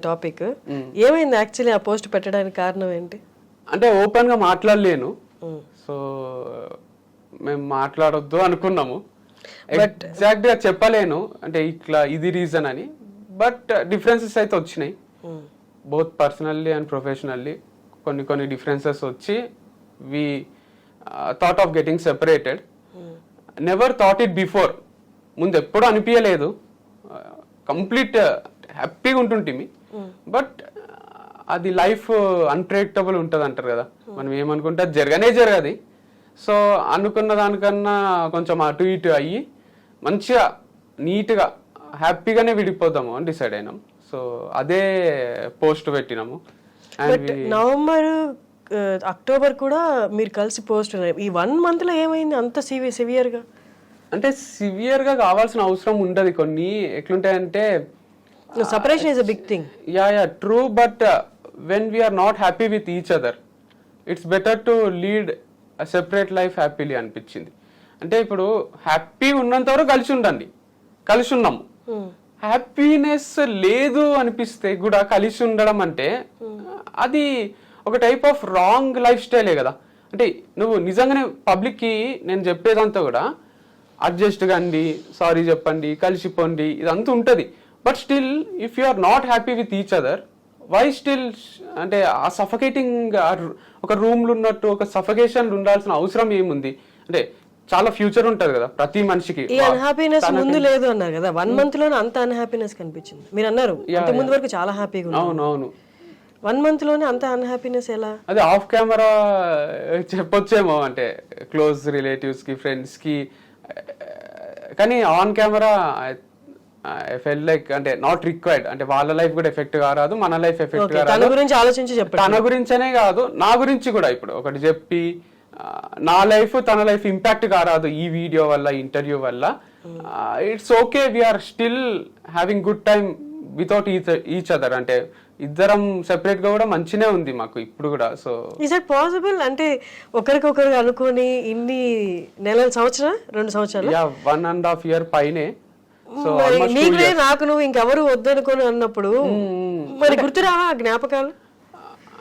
Topic. ఏమైంది actually ఆ post పెట్టడానికి కారణం ఏంటి? అంటే ఓపెన్ గా మాట్లాడలేను, సో మేము మాట్లాడొద్దు అనుకున్నాము. ఎగ్జాక్ట్ గా చెప్పలేను అంటే ఇట్లా ఇది రీజన్ అని, బట్ డిఫరెన్సెస్ అయితే వచ్చినాయి బోత్ పర్సనల్లీ అండ్ ప్రొఫెషనల్లీ. కొన్ని డిఫరెన్సెస్ వచ్చి we thought of getting separated. Never thought it before, ముందు ఎప్పుడు అనిపించలేదు. కంప్లీట్ హ్యాపీగా ఉంటుంటిమి, బట్ అది లైఫ్ అన్ప్రెడిక్టబుల్ ఉంటుంది అంటారు కదా, మనం ఏమనుకుంటే అది జరగది. సో అనుకున్న దానికన్నా కొంచెం అటు ఇటు అయ్యి మంచిగా నీట్గా హ్యాపీగానే విడిపోదాము అని డిసైడ్ అయినాం. సో అదే పోస్ట్ పెట్టినాము. నవంబర్ అక్టోబర్ కూడా మీరు కలిసి పోస్ట్ ఈ 1 month లో ఏమైంది అంత సివియర్గా? అంటే సివియర్గా కావాల్సిన అవసరం ఉండదు. కొన్ని ఎట్లుంటాయంటే separation is a big thing. Yeah true, but when we're not happy with each other it's better to lead separate life happily అనిపించింది. అంటే ఇప్పుడు హ్యాపీ ఉన్నంత వరకు కలిసి ఉన్నాము. హ్యాపీనెస్ లేదు అనిపిస్తే కూడా కలిసి ఉండడం అంటే అది ఒక టైప్ ఆఫ్ రాంగ్ లైఫ్ స్టైలే కదా. అంటే నువ్వు నిజంగానే పబ్లిక్కి నేను చెప్పేదంతా కూడా అడ్జస్ట్ కండి, సారీ చెప్పండి, కలిసిపోండి, ఇదంతా ఉంటుంది. But still if you are not happy with each other, why still అంటే ఆ సఫకేటింగ్ ఒక రూమ్లో ఉన్నట్టు ఒక సఫకేషన్ ఉండాల్సిన అవసరం ఏముంది? అంటే చాలా ఫ్యూచర్ ఉంటది కదా ప్రతి మనిషికి. ఈ అన్హ్యాపీనెస్ ముందు లేదు అన్నారు కదా, 1 month లోనే అంత అన్హ్యాపీనెస్ కనిపించింది. మీరు అన్నారు అంత ముందు వరకు చాలా హ్యాపీగా ఉన్నారు. అవునవును, 1 month లోనే అంత అన్హ్యాపీనెస్ ఎలా? అది ఆఫ్ కెమెరా చెప్పొచ్చేమో, అంటే క్లోజ్ రిలేటివ్స్ కి, ఫ్రెండ్స్ కి. కానీ on camera I fell like అంటే నాట్ రిక్వైర్డ్. అంటే వాళ్ళ లైఫ్ కూడా ఎఫెక్ట్ కారాదు, మన లైఫ్ ఎఫెక్ట్ కారాదు. తన గురించి ఆలోచించి చెప్పండి. తన గురించనే కాదు, నా గురించి కూడా ఇప్పుడు ఒకటి చెప్పి నా లైఫ్ తన లైఫ్ ఇంపాక్ట్ కారాదు ఈ వీడియో వల్ల, ఇంటర్వ్యూ వల్ల. It's okay, we're still having good time without each other. అంటే ఇద్దరం సెపరేట్ గా కూడా మంచినే ఉంది మాకు ఇప్పుడు కూడా. So is it possible? అంటే ఒకరికొకరు అనుకొని ఇన్ని నెలలు, 2 సంవత్సరాలు, 1.5 year పైనే. సో నీకులే నాకు నువ్వు ఇంకెవరు వద్దనుకొని అన్నప్పుడు మరి గుర్తురావా జ్ఞాపకాలు?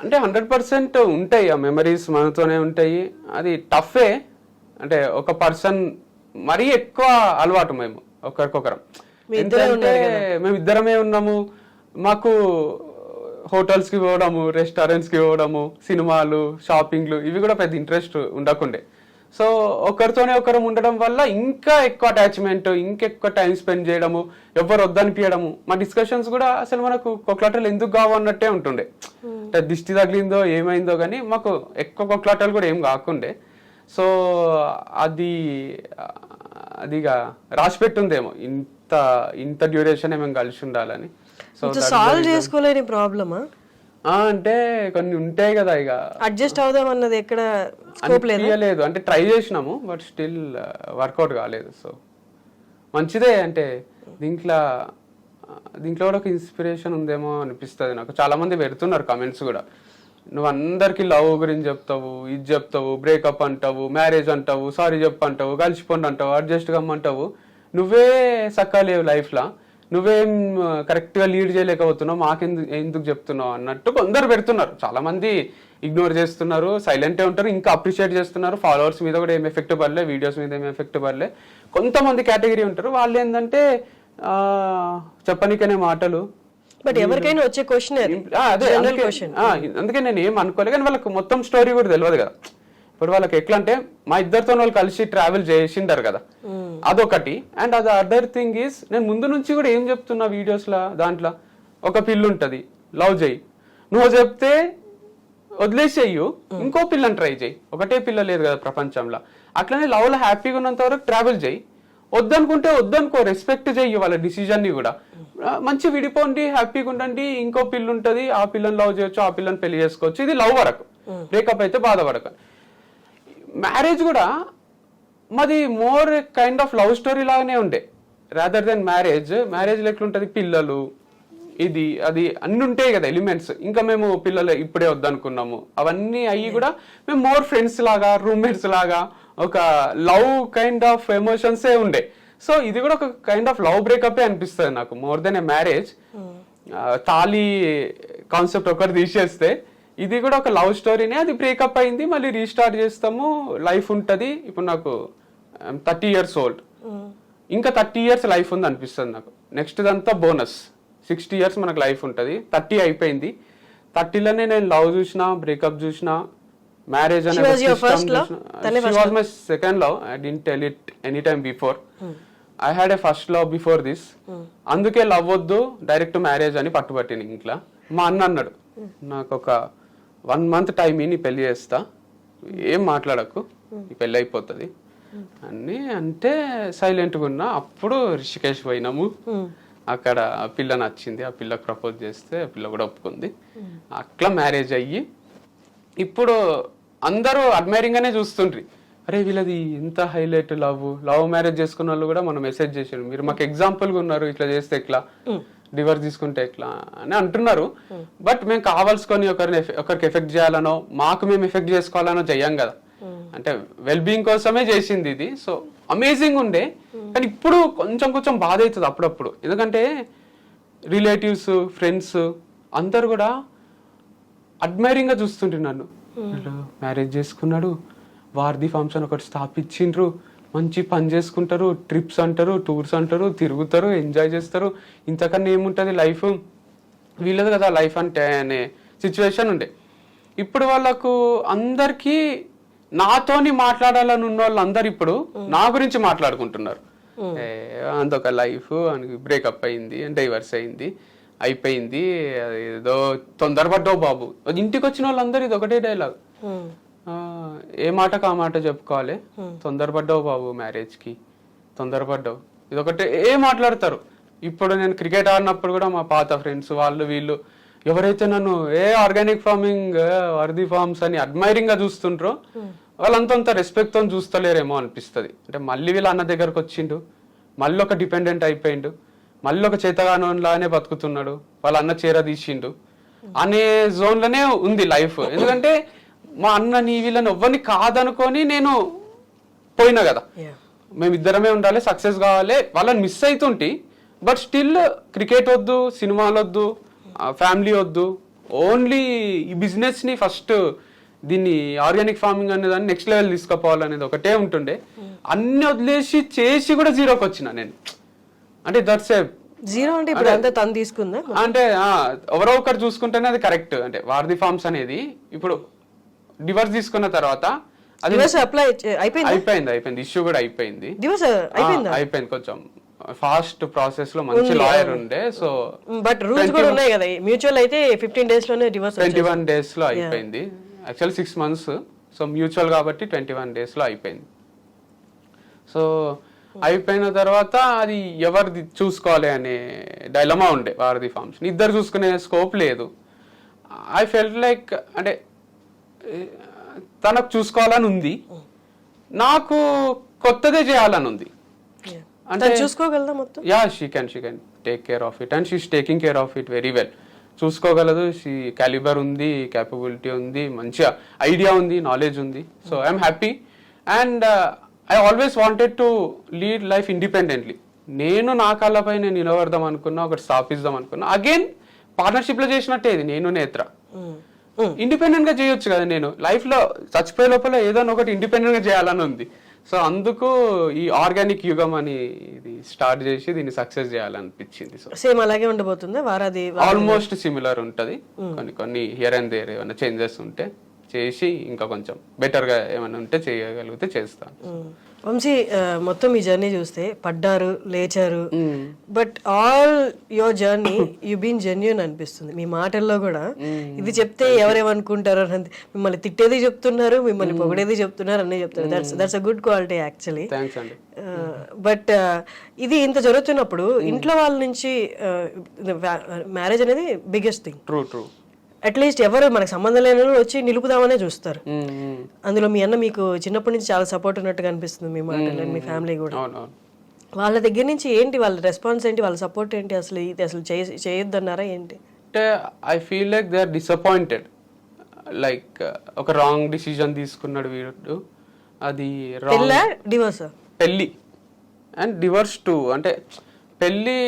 అంటే 100% ఉంటాయి, ఆ మెమరీస్ మనతోనే ఉంటాయి. అది టఫే. అంటే ఒక పర్సన్ మరీ ఎక్కువ అలవాటు మేము ఒకరికొకరం. ఎందుకంటే మేము ఇద్దరమే ఉన్నాము. మాకు హోటల్స్కి పోవడము, రెస్టారెంట్స్కి పోవడము, సినిమాలు, షాపింగ్లు ఇవి కూడా పెద్ద ఇంట్రెస్ట్ ఉండకుండే. సో ఒకరితోనే ఒకరం ఉండడం వల్ల ఇంకా ఎక్కువ అటాచ్మెంట్, ఇంకెక్కువ టైం స్పెండ్ చేయడము, ఎవరు వద్దనిపించడము. మా డిస్కషన్స్ కూడా అసలు మనకు కొట్లాటలు ఎందుకు కావు అన్నట్టే ఉంటుండే. అంటే దిష్టి తగిలిందో ఏమైందో కానీ మాకు ఎక్కువ కొట్లాటలు కూడా ఏం కాకుండే. సో అదిగా రాసి పెట్టుందేమో ఇంత డ్యూరేషన్ మేము కలిసి ఉండాలని. సో సాల్వ్ చేసుకోలేని ప్రాబ్లమా? అంటే కొన్ని ఉంటాయి కదా, ఇక అడ్జస్ట్ అవుదాం అన్నది ఎక్కడ స్కోప్ లేదు. అంటే ట్రై చేసినాము, బట్ స్టిల్ వర్కౌట్ కాలేదు. సో మంచిదే. అంటే దీంట్లో కూడా ఒక ఇన్స్పిరేషన్ ఉందేమో అనిపిస్తుంది నాకు. చాలా మంది పెడుతున్నారు కమెంట్స్ కూడా, నువ్వు అందరికి లవ్ గురించి చెప్తావు, ఇది చెప్తావు, బ్రేకప్ అంటావు, మ్యారేజ్ అంటావు, సారీ చెప్పంటావు, కలిసిపోండి అంటావు, అడ్జస్ట్ కమ్మంటావు, నువ్వే సక్కలేవు లైఫ్లో, నువ్వేం కరెక్ట్ గా లీడ్ చేయలేకపోతున్నావు, మాకెందుకు చెప్తున్నావు అన్నట్టు కొందరు పెడుతున్నారు. చాలా మంది ఇగ్నోర్ చేస్తున్నారు, సైలెంటే ఉంటారు, ఇంకా అప్రిషియేట్ చేస్తున్నారు. ఫాలోవర్స్ మీద కూడా ఏం ఎఫెక్ట్ పడలే, వీడియోస్ మీద ఏం ఎఫెక్ట్ పడలే. కొంతమంది కేటగిరీ ఉంటారు, వాళ్ళు ఏంటంటే చెప్పనికనే మాటలు. బట్ ఎవరికైనా వచ్చే క్వశ్చన్ అదే, అందుకే నేను ఏం అనుకోలేదు. కానీ వాళ్ళకి మొత్తం స్టోరీ కూడా తెలియదు కదా. ఇప్పుడు వాళ్ళకి ఎట్లా అంటే మా ఇద్దరితో వాళ్ళు కలిసి ట్రావెల్ చేసిండారు కదా, అదొకటి. అండ్ అది అదర్ థింగ్ ఈస్, నేను ముందు నుంచి కూడా ఏం చెప్తున్నా వీడియోస్లో, దాంట్లో ఒక పిల్ల ఉంటుంది, లవ్ చేయి, నువ్వు చెప్తే వదిలేసేయ్యు, ఇంకో పిల్లని ట్రై చేయి. ఒకటే పిల్ల లేదు కదా ప్రపంచంలో. అట్లనే లవ్లో హ్యాపీగా ఉన్నంత వరకు ట్రావెల్ చేయి, వద్దనుకుంటే వద్దనుకో, రెస్పెక్ట్ చెయ్యి వాళ్ళ డిసిజన్ని కూడా. మంచి విడిపోండి, హ్యాపీగా ఉండండి, ఇంకో పిల్ల ఉంటుంది, ఆ పిల్లని లవ్ చేయొచ్చు, ఆ పిల్లని పెళ్లి చేసుకోవచ్చు. ఇది లవ్ వరకు. బ్రేకప్ అయితే బాధపడక. మ్యారేజ్ కూడా మాది more kind of love story లాగానే ఉండే, రాదర్ దెన్ మ్యారేజ్లో ఎట్లుంటుంది, పిల్లలు, ఇది అది అన్ని ఉంటాయి కదా ఎలిమెంట్స్. ఇంకా మేము పిల్లలు ఇప్పుడే వద్దనుకున్నాము, అవన్నీ అయ్యి కూడా మేము మోర్ ఫ్రెండ్స్ లాగా, రూమ్మేట్స్ లాగా, ఒక లవ్ కైండ్ ఆఫ్ ఎమోషన్సే ఉండే. సో ఇది కూడా ఒక కైండ్ ఆఫ్ లవ్ బ్రేకప్ అనిపిస్తుంది నాకు, మోర్ దెన్ ఏ మ్యారేజ్. తాళి కాన్సెప్ట్ ఒకటి తీసేస్తే ఇది కూడా ఒక లవ్ స్టోరీనే. అది బ్రేకప్ అయింది, మళ్ళీ రీస్టార్ట్ చేస్తాము, లైఫ్ ఉంటుంది. ఇప్పుడు నాకు 30 years old, ఇంకా 30 years లైఫ్ ఉంది అనిపిస్తుంది నాకు. నెక్స్ట్ దంతా బోనస్, 60 years మనకు లైఫ్ ఉంటుంది. 30 అయిపోయింది, 30లోనే నేను లవ్ చూసిన, బ్రేకప్ చూసిన, మ్యారేజ్ అనే my second love. I didn't tell it any time before. I had a first love before this. అందుకే లవ్ వద్దు, డైరెక్ట్ మ్యారేజ్ అని పట్టుబట్టిన ఇంట్లో. మా అన్న అన్నాడు, నాకు ఒక 1 month టైం నీ పెళ్లి చేస్తా, ఏం మాట్లాడకు, ఈ పెళ్ళి అయిపోతుంది అని అంటే సైలెంట్గా ఉన్నా. అప్పుడు రిషికేష్ పోయినాము, అక్కడ ఆ పిల్ల నచ్చింది, ఆ పిల్లకి ప్రపోజ్ చేస్తే ఆ పిల్ల కూడా ఒప్పుకుంది. అట్లా మ్యారేజ్ అయ్యి ఇప్పుడు అందరూ అడ్మైరింగ్ గానే చూస్తుండ్రి. అరే వీళ్ళది ఎంత హైలైట్ లవ్ మ్యారేజ్ చేసుకున్న వాళ్ళు కూడా మనం మెసేజ్ చేసారు, మీరు మాకు ఎగ్జాంపుల్గా ఉన్నారు, ఇట్లా చేస్తే ఎట్లా, డివర్స్ తీసుకుంటే ఎట్లా అని అంటున్నారు. బట్ మేము కావాల్సుకొని ఒకరికి ఎఫెక్ట్ చేయాలనో, మాకు మేము ఎఫెక్ట్ చేసుకోవాలనో చెయ్యం కదా. అంటే వెల్ బీయింగ్ కోసమే చేసింది ఇది. సో అమేజింగ్ ఉండే. కానీ ఇప్పుడు కొంచెం బాధ అవుతుంది అప్పుడప్పుడు, ఎందుకంటే రిలేటివ్స్, ఫ్రెండ్స్ అందరు కూడా అడ్మైరింగ్ గా చూస్తుంటే నన్ను, మ్యారేజ్ చేసుకున్నాడు, వారధి ఫార్మ్స్ అని ఒకటి స్థాపించిండ్రు, మంచి పని చేసుకుంటారు, ట్రిప్స్ అంటారు, టూర్స్ అంటారు, తిరుగుతారు, ఎంజాయ్ చేస్తారు, ఇంతకన్నా ఏముంటుంది లైఫ్, వీళ్ళది కదా లైఫ్ అంటే అనే సిచ్యువేషన్ ఉండే. ఇప్పుడు వాళ్ళకు అందరికీ నాతోని మాట్లాడాలని ఉన్న వాళ్ళు అందరు ఇప్పుడు నా గురించి మాట్లాడుకుంటున్నారు. అంతొక లైఫ్, బ్రేకప్ అయింది, డైవర్స్ అయింది, అయిపోయింది, ఏదో తొందరపడ్డావు బాబు. ఇంటికి వచ్చిన వాళ్ళందరూ ఇది ఒకటే డైలాగ్, ఏ మాటకు ఆ మాట చెప్పుకోవాలి, తొందరపడ్డావు బాబు మ్యారేజ్కి, తొందరపడ్డావు, ఇదొకటే మాట్లాడతారు. ఇప్పుడు నేను క్రికెట్ ఆడినప్పుడు కూడా మా పాత ఫ్రెండ్స్ వాళ్ళు వీళ్ళు ఎవరైతే నన్ను ఆర్గానిక్ ఫార్మింగ్, వర్ది ఫార్మ్స్ అని అడ్మైరింగ్ గా చూస్తుంటారో వాళ్ళంతంత రెస్పెక్ట్ తో చూస్తలేరేమో అనిపిస్తుంది. అంటే మళ్ళీ వీళ్ళ అన్న దగ్గరకు వచ్చిండు, మళ్ళీ ఒక డిపెండెంట్ అయిపోయిండు, మళ్ళీ ఒక చేతగానోలానే బతుకుతున్నాడు, వాళ్ళ అన్న చీర తీసిండు అనే జోన్లోనే ఉంది లైఫ్. ఎందుకంటే మా అన్నని వీళ్ళని ఎవ్వరిని కాదనుకొని నేను పోయినా కదా, మేమిద్దరమే ఉండాలి, సక్సెస్ కావాలి, వాళ్ళని మిస్ అవుతుంటే. బట్ స్టిల్ క్రికెట్ వద్దు, సినిమాలు వద్దు, ఫ్యామిలీ వద్దు, ఓన్లీ ఈ బిజినెస్ ని ఫస్ట్, దీన్ని ఆర్గానిక్ ఫార్మింగ్ అనే దాన్ని నెక్స్ట్ లెవెల్ తీసుకుపోవాలనేది ఒకటే ఉంటుండే. అన్ని వదిలేసి చేసి కూడా జీరోకి వచ్చిన నేను. అంటే దట్స్ ఏ జీరో అంటే ఇప్పుడు అంతా తను తీసుకుందా అంటే ఎవరో ఒకరు చూసుకుంటేనే అది కరెక్ట్. అంటే వారధి ఫార్మ్స్ అనేది ఇప్పుడు డివర్స్ తీసుకున్న తర్వాత అది అయిపోయింది, ఇష్యూ కూడా అయిపోయింది, అయిపోయింది. కొంచెం ఫాస్ట్ ప్రాసెస్ లో మంచి లాయర్ ఉండే. సో బట్ రూల్స్ కూడా ఉన్నాయి కదా, మ్యూచువల్ అయితే 15 days లోనే డివోర్స్, 21 days లో అయిపోయింది. యాక్చువల్ 6 months, సో మ్యూచువల్ కాబట్టి 21 days లో అయిపోయింది. సో అయిపోయిన తర్వాత అది ఎవరిది చూసుకోవాలి అనే డైలమా ఉండే. వారధి ఫార్మ్స్ ఇద్దరు చూసుకునే స్కోప్ లేదు. ఐ ఫెల్ట్ లైక్ అంటే తనకు చూసుకోవాలని ఉంది, నాకు కొత్తదే చేయాలని ఉంది. అంటే చూసుకోగలదా మొత్తం? Yeah, she can take care of it and she is taking care of it very well. చూసుకోగలదు, షీ క్యాలిబర్ ఉంది, క్యాపబిలిటీ ఉంది, మంచిగా ఐడియా ఉంది, నాలెడ్జ్ ఉంది. So I'm happy and I always wanted to lead life independently. నేను నా కాళ్ళపై నేను నిలబడదాం అనుకున్నా, ఒకటి స్థాపిద్దాం అనుకున్నా. అగైన్ పార్ట్నర్షిప్ లో చేసినట్టే ఇది, నేను నేత్ర ఇండిపెండెంట్ గా చేయొచ్చు కదా. నేను లైఫ్ లో చచ్చిపోయే లోపల ఏదో ఒకటి ఇండిపెండెంట్ గా చేయాలని ఉంది. సో అందుకు ఈ ఆర్గానిక్ యుగం అని ఇది స్టార్ట్ చేసి దీన్ని సక్సెస్ చేయాలనిపించింది. సో సేమ్ అలాగే ఉండబోతుందా వారధి? ఆల్మోస్ట్ సిమిలర్ ఉంటది, కొన్ని హియర్ అండ్ దేర్ ఏమైనా చేంజెస్ ఉంటే చేసి ఇంకా కొంచెం బెటర్ గా ఏమైనా ఉంటే చేయగలిగితే చేస్తాను. వంశీ, మొత్తం ఈ జర్నీ చూస్తే పడ్డారు, లేచారు, but all your journey you been genuine అనిపిస్తుంది మీ మాటల్లో కూడా. ఇది చెప్తే ఎవరేమనుకుంటారో అని, మిమ్మల్ని తిట్టేది చెప్తున్నారు, మిమ్మల్ని పొగడేది చెప్తున్నారు, అన్నీ చెప్తున్నారు. That's a good quality actually. But ఇది ఇంత జరుగుతున్నప్పుడు ఇంట్లో వాళ్ళ నుంచి మ్యారేజ్ అనేది బిగ్గెస్ట్ థింగ్. ట్రూ. అట్లీస్ట్ ఎవరు మనకు సంబంధం లేని వచ్చి నిలుపుదామనే చూస్తారు. అందులో మీ అన్న మీకు చిన్నప్పటి నుంచి చాలా సపోర్ట్ ఉన్నట్టుగా అనిపిస్తుంది మీ మాటలు, మీ ఫ్యామిలీ కూడా. వాళ్ళ దగ్గర నుంచి ఏంటి వాళ్ళ రెస్పాన్స్ ఏంటి, వాళ్ళ సపోర్ట్ ఏంటి? అసలు ఇది అసలు చేయొద్దన్నారా ఏంటి? అంటే I feel like they are disappointed. Like ఒక రాంగ్ డిసిజన్ తీసుకున్నాడు వీడు, అది డివోర్స్, పెళ్ళి అండ్ డివోర్స్ టు. అంటే పెళ్ళి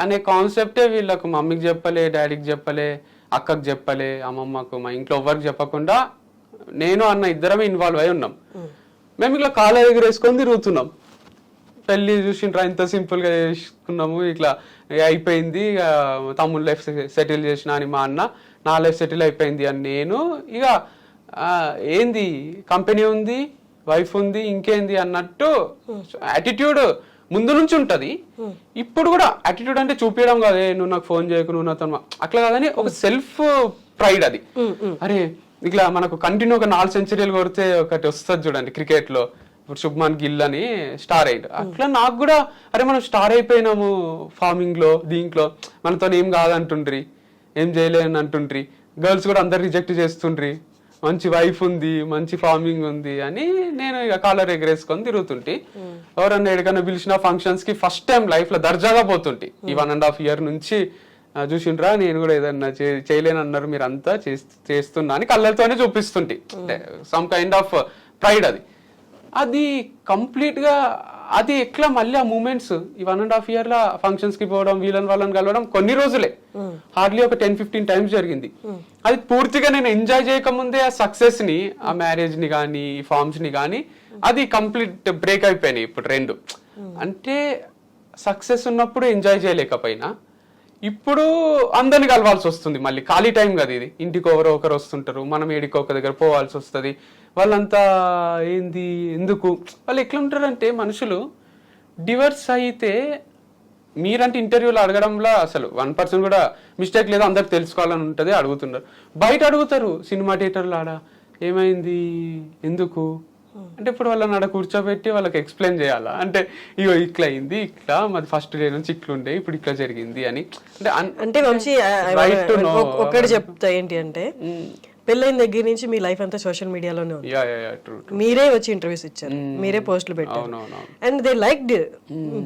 అనే కాన్సెప్టే వీళ్ళకు మమ్మీకి చెప్పలే, డాడీకి చెప్పలే, అక్కకి చెప్పలే, అమ్మమ్మకు, మా ఇంట్లో ఎవరికి చెప్పకుండా నేను అన్న ఇద్దరమే ఇన్వాల్వ్ అయి ఉన్నాం. మేము ఇట్లా కాళ్ళ ఎగరేసుకొని తిరుగుతున్నాం. పెళ్ళి చూసిండ్రా ఇంత సింపుల్ గా చేసుకున్నాము, ఇట్లా అయిపోయింది, ఇక తమ్ముడు లైఫ్ సెటిల్ చేసిన అని మా అన్న, నా లైఫ్ సెటిల్ అయిపోయింది అని నేను. ఇక ఏంది కంపెనీ ఉంది, వైఫ్ ఉంది, ఇంకేంది అన్నట్టు యాటిట్యూడ్ ముందు నుంచి ఉంటది. ఇప్పుడు కూడా యాటిట్యూడ్ అంటే చూపించడం కాదు, నువ్వు నాకు ఫోన్ చేయకు, నువ్వు నాతో అట్లా కాదని ఒక సెల్ఫ్ ప్రైడ్ అది. అరే ఇట్లా మనకు కంటిన్యూ ఒక 4 సెంచరీలు కొడితే ఒకటి వస్తుంది చూడండి క్రికెట్ లో, ఇప్పుడు శుభ్మన్ గిల్ అని స్టార్ అయ్యాడు. అట్లా నాకు కూడా అరే మనం స్టార్ అయిపోయినాము ఫార్మింగ్ లో, దీంట్లో మనతో ఏం కాదంటుండ్రి, ఏం చేయలేని అంటుండ్రి, గర్ల్స్ కూడా అందరు రిజెక్ట్ చేస్తుండ్రి, మంచి వైఫ్ ఉంది, మంచి ఫార్మింగ్ ఉంది అని నేను ఇక కాలర్ ఎగరేసుకొని తిరుగుతుంటే, ఎవరన్నా ఎక్కడికన్నా పిలిచిన ఫంక్షన్స్ కి ఫస్ట్ టైం లైఫ్ లో దర్జాగా పోతుంటే. ఈ 1.5 year నుంచి చూసిండ్రా నేను కూడా ఏదన్నా చేయలేని అన్నారు, మీరు అంతా చేస్తున్నా అని కళ్ళతోనే చూపిస్తుంటే, అంటే సమ్ కైండ్ ఆఫ్ ప్రైడ్ అది. అది కంప్లీట్ గా అది ఎట్లా మళ్ళీ ఆ మూమెంట్స్ ఈ 1.5 year లా ఫంక్షన్స్ కి పోవడం, వాళ్ళని కలవడం కొన్ని రోజులే, హార్డ్లీ ఒక 10-15 times జరిగింది. అది పూర్తిగా నేను ఎంజాయ్ చేయకముందే ఆ సక్సెస్ ని, ఆ మ్యారేజ్ ని కానీ, ఈ ఫార్మ్స్ ని కానీ, అది కంప్లీట్ బ్రేక్ అయిపోయినాయి ఇప్పుడు రెండు. అంటే సక్సెస్ ఉన్నప్పుడు ఎంజాయ్ చేయలేకపోయినా ఇప్పుడు అందరిని కలవాల్సి వస్తుంది. మళ్ళీ ఖాళీ టైం కదా ఇది, ఇంటికి ఒకరు వస్తుంటారు, మనం ఏడికి ఒక దగ్గర పోవాల్సి వస్తుంది. వాళ్ళంతా ఏంది ఎందుకు వాళ్ళు ఎట్లా ఉంటారంటే మనుషులు డివర్స్ అయితే మీరంటే ఇంటర్వ్యూలో అడగడంలో అసలు 1% కూడా మిస్టేక్ లేదు, అందరికి తెలుసుకోవాలని ఉంటుంది, అడుగుతున్నారు. బయట అడుగుతారు సినిమా థియేటర్లో, ఆడ ఏమైంది ఎందుకు అంటే ఇప్పుడు వాళ్ళని ఆడ కూర్చోబెట్టి వాళ్ళకి ఎక్స్ప్లెయిన్ చేయాలా అంటే, ఇగో ఇట్లా అయింది, ఇట్లా మాది ఫస్ట్ డే నుంచి ఇట్లుండే, ఇప్పుడు ఇట్లా జరిగింది అని. అంటే వంశీ ఒక్కటి చెప్తా ఏంటి అంటే, పెళ్ళైన దగ్గర నుంచి మీ లైఫ్ అంతా సోషల్ మీడియాలోనే ఉంది. మీరే వచ్చి ఇంటర్వ్యూస్ ఇచ్చారు, మీరే పోస్టులు పెట్టారు, and they liked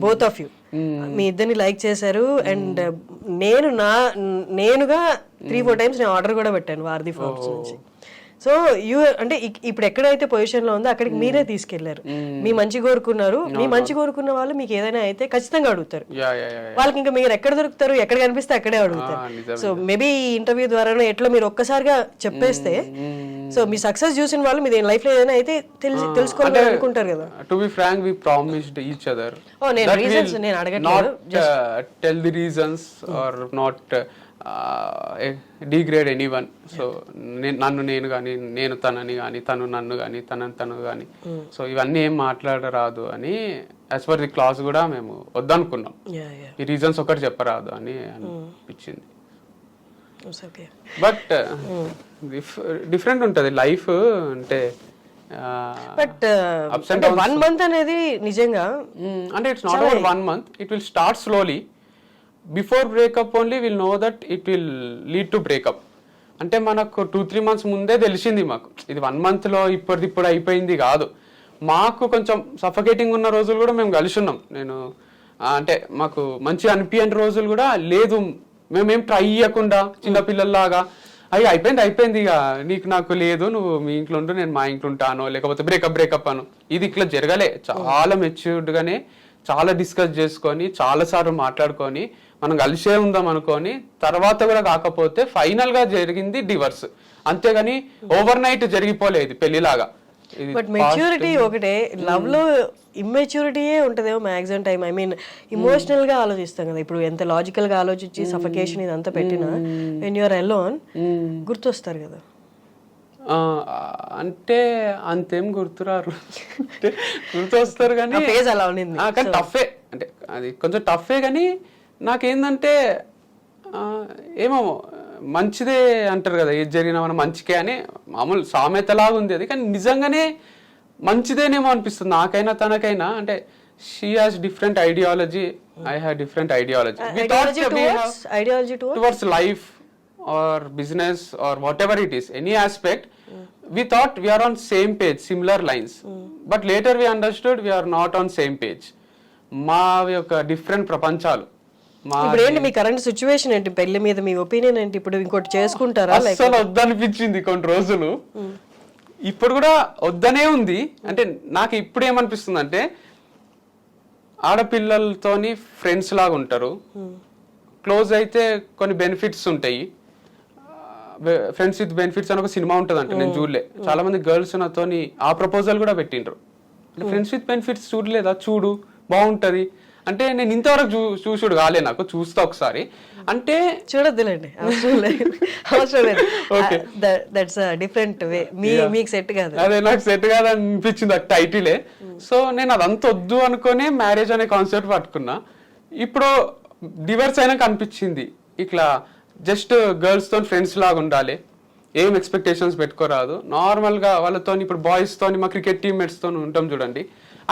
both of you. మీ ఇద్దరిని లైక్ చేశారు. అండ్ నేనుగా 3-4 times నేను ఆర్డర్ కూడా పెట్టాను వారధి ఫార్మ్స్ నుంచి. సో అంటే ఇప్పుడు ఎక్కడైతే పొజిషన్ లో ఉందో అక్కడికి మీరే తీసుకెళ్లారు, మీ మంచి కోరుకున్నారు. మీ మంచి కోరుకున్న వాళ్ళు మీకు ఏదైనా అయితే ఖచ్చితంగా అడుగుతారు. వాళ్ళకి ఇంకా మీరు ఎక్కడ దొరుకుతారు, ఎక్కడ కనిపిస్తే అక్కడే అడుగుతారు. సో మేబీ ఈ ఇంటర్వ్యూ ద్వారానో ఎట్లా మీరు ఒక్కసారిగా చెప్పేస్తే, సో మీ సక్సెస్ చూసిన వాళ్ళు మీ లైఫ్ లో ఏదైనా అయితే తెలుసుకోవాలని అనుకుంటారు కదా. To be frank, we promised each other. నేను రీజన్స్ నేను అడగట్లేదు, tell the reasons are not degrade anyone. So నన్ను నేను కానీ, నేను తనని కానీ, తను నన్ను కానీ, తను కానీ, సో ఇవన్నీ ఏం మాట్లాడరాదు అని యాజ్ పర్ ది క్లాస్ కూడా మేము వద్దనుకున్నాం. ఈ రీజన్స్ ఒకటి చెప్పరాదు అని అనిపించింది. బట్ డిఫరెంట్ ఉంటుంది లైఫ్ అంటే. బట్ 1 month అనేది నిజంగా అంటే it's not over 1 month, it will start slowly. Before breakup only will know that it will lead to breakup. అంటే మనకు 2-3 months ముందే తెలిసింది మాకు, ఇది 1 month లో ఇప్పుడు అయిపోయింది కాదు. మాకు కొంచెం సఫకేటింగ్ ఉన్న రోజులు కూడా మేము కలిసి ఉన్నాం. నేను అంటే మాకు మంచి అనిపించని రోజులు కూడా లేదు, మేమేం ట్రై చేయకుండా చిన్నపిల్లల్లాగా అయ్యి అయిపోయింది ఇక నీకు నాకు లేదు, నువ్వు మీ ఇంట్లో ఉంటూ నేను మా ఇంట్లో ఉంటాను, లేకపోతే బ్రేకప్ అను. ఇది ఇట్లా జరగలే. చాలా మెచ్యూర్డ్గానే చాలా డిస్కస్ చేసుకొని, చాలా సార్లు మాట్లాడుకొని, మనం కలిసే ఉందాం అనుకొని, తర్వాత కూడా కాకపోతే ఫైనల్ గా జరిగింది డివర్స్. అంతేగాని ఓవర్ నైట్ జరిగిపోలేదు పెళ్లిలాగా. బట్ మెచ్యూరిటీ ఒకటే, లవ్ లో ఇమ్మెచ్యూరిటీయే ఉంటదేమో maximum time. I mean emotional గా ఆలోచిస్తాం కదా. ఇప్పుడు ఎంత లాజికల్ గా ఆలోచించి సఫకేషన్ ఇదంతా పెట్టినా వెన్ యూఆర్ అలోన్ గుర్తొస్తారు కదా. అంటే అంతేం గుర్తురారు, గుర్తు వస్తారు కానీ అలా ఉంది. కానీ టఫే, అంటే అది కొంచెం టఫే. కానీ నాకేందంటే ఏమో మంచిదే అంటారు కదా, ఏది జరిగినా మనం మంచికే అని మామూలు సామెతలాగా ఉంది అది. కానీ నిజంగానే మంచిదేనేమో అనిపిస్తుంది నాకైనా తనకైనా. అంటే she has different ideology, I have different ideology towards life or business or whatever it is, any aspect, we thought we are on same page, similar lines, but later we understood we are not on same page. మా యొక్క different ప్రపంచాలు. ఇప్పుడు ఏంటి మీ current situation ఏంటి, పెళ్లి మీద మీ opinion ఏంటి? ఇప్పుడు ఇంకోటి చేసుకుంటారా? అసలు వద్దనిపించింది కొన్ని రోజులు, ఇప్పుడు కూడా వద్దనే ఉంది. అంటే నాకు ఇప్పుడు ఏమనిపిస్తుంది అంటే ఆడపిల్లలతోని ఫ్రెండ్స్ లాగా ఉంటారు, క్లోజ్ అయితే కొన్ని బెనిఫిట్స్ ఉంటాయి. ఫ్రెండ్స్ విత్ బెనిఫిట్స్ అని ఒక సినిమా ఉంటుంది అంటే నేను చూడలే. చాలా మంది గర్ల్స్ నాతోని ఆ ప్రపోజల్ కూడా పెట్టిండ్రు, ఫ్రెండ్స్ విత్ బెనిఫిట్స్ చూడలేదా, చూడు బాగుంటది అంటే. నేను ఇంతవరకు చూసుడు కాలే, నాకు చూస్తా ఒకసారి అంటే. చూడొద్దులేండి, అవసరం లేదు. దట్స్ డిఫరెంట్ వే, మీకు సెట్ కాదు. అదే నాకు సెట్ కాదు అనిపించింది ఆ టైటిలే. సో నేను అదంతా వద్దు అనుకునే మ్యారేజ్ అనే కాన్సెప్ట్ పట్టుకున్నా. ఇప్పుడు డివర్స్ అయినాక అనిపించింది ఇట్లా జస్ట్ గర్ల్స్ తో ఫ్రెండ్స్ లాగా ఉండాలి, ఏం ఎక్స్పెక్టేషన్స్ పెట్టుకోరాదు, నార్మల్ గా వాళ్ళతో. ఇప్పుడు బాయ్స్ తోని మా క్రికెట్ టీమ్మేట్స్ తో ఉంటాం చూడండి,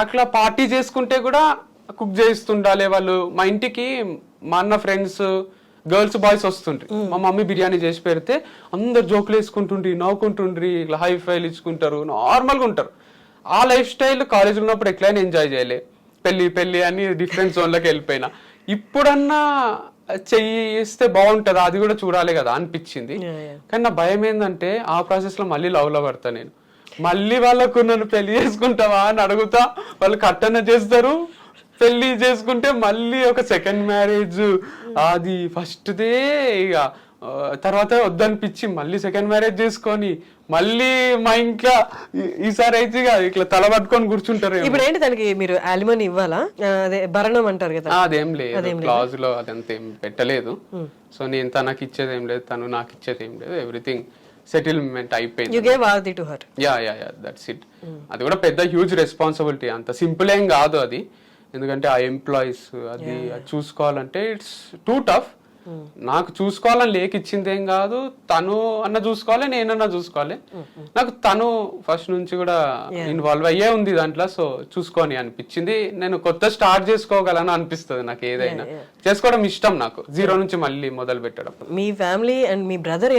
అట్లా పార్టీ చేసుకుంటే కూడా కుక్ చేస్తుండాలి వాళ్ళు. మా ఇంటికి మా అన్న ఫ్రెండ్స్ గర్ల్స్ బాయ్స్ వస్తుండ్రి, మా మమ్మీ బిర్యానీ చేసి పెడితే అందరు జోకులు వేసుకుంటుండ్రి, నవ్వుకుంటుండ్రి, ఇట్లా హై ఫైల్ ఇచ్చుకుంటారు, నార్మల్గా ఉంటారు. ఆ లైఫ్ స్టైల్ కాలేజ్ ఉన్నప్పుడు ఎట్లయినా ఎంజాయ్ చేయలే, పెళ్లి అని డిఫరెంట్ జోన్లోకి వెళ్ళిపోయినా. ఇప్పుడన్నా చెయ్యిస్తే బాగుంటది, అది కూడా చూడాలి కదా అనిపించింది. కానీ నా భయం ఏంటంటే ఆ ప్రాసెస్ లో మళ్ళీ లవ్ లో పడతా నేను. మళ్ళీ వాళ్ళకు నన్ను పెళ్లి చేసుకుంటావా అని అడుగుతా, వాళ్ళు కట్టన చేస్తారు, పెళ్లి చేసుకుంటే మళ్ళీ ఒక సెకండ్ మ్యారేజ్, అది ఫస్ట్దే ఇక తర్వాత వద్దనిపించి మళ్ళీ సెకండ్ మ్యారేజ్ చేసుకొని మళ్ళీ మా ఇంట్లో ఈసారి అయితే ఇట్లా తల పట్టుకొని కూర్చుంటారు. ఇప్పుడు ఏంటి దానికి మీరు అలిమనీ ఇవ్వాలా, అదే భరణం అంటారు కదా? అదేం లేదు, క్లాజ్ లో అదంతా ఏం పెట్టలేదు. సో నేను తనకి ఇచ్చేది ఏం లేదు, తను నాకు ఇచ్చేది ఏం లేదు, ఎవ్రీథింగ్ సెటిల్మెంట్ అయిపోయింది. You gave all the to her. Yeah that's it. అది కూడా పెద్ద హ్యూజ్ రెస్పాన్సిబిలిటీ, అంత సింపుల్ ఏం కాదు అది. ఎందుకంటే ఆ ఎంప్లాయీస్ అది చూసుకోవాలంటే ఇట్స్ టూ టఫ్. నాకు చూసుకోవాలని లేక ఇచ్చింది ఏం కాదు, తను అన్న చూసుకోవాలి, నేనన్నా చూసుకోవాలి. నాకు తను ఫస్ట్ నుంచి కూడా ఇన్వాల్వ్ అయ్యే ఉంది దాంట్లో. సో చూసుకొని అనిపించింది, నేను కొత్త స్టార్ట్ చేసుకోగలను అనిపిస్తుంది నాకు. ఏదైనా చేసుకోవడం ఇష్టం నాకు, జీరో నుంచి మళ్ళీ మొదలు పెట్టడం. మీ ఫ్యామిలీ అండ్ మీ బ్రదర్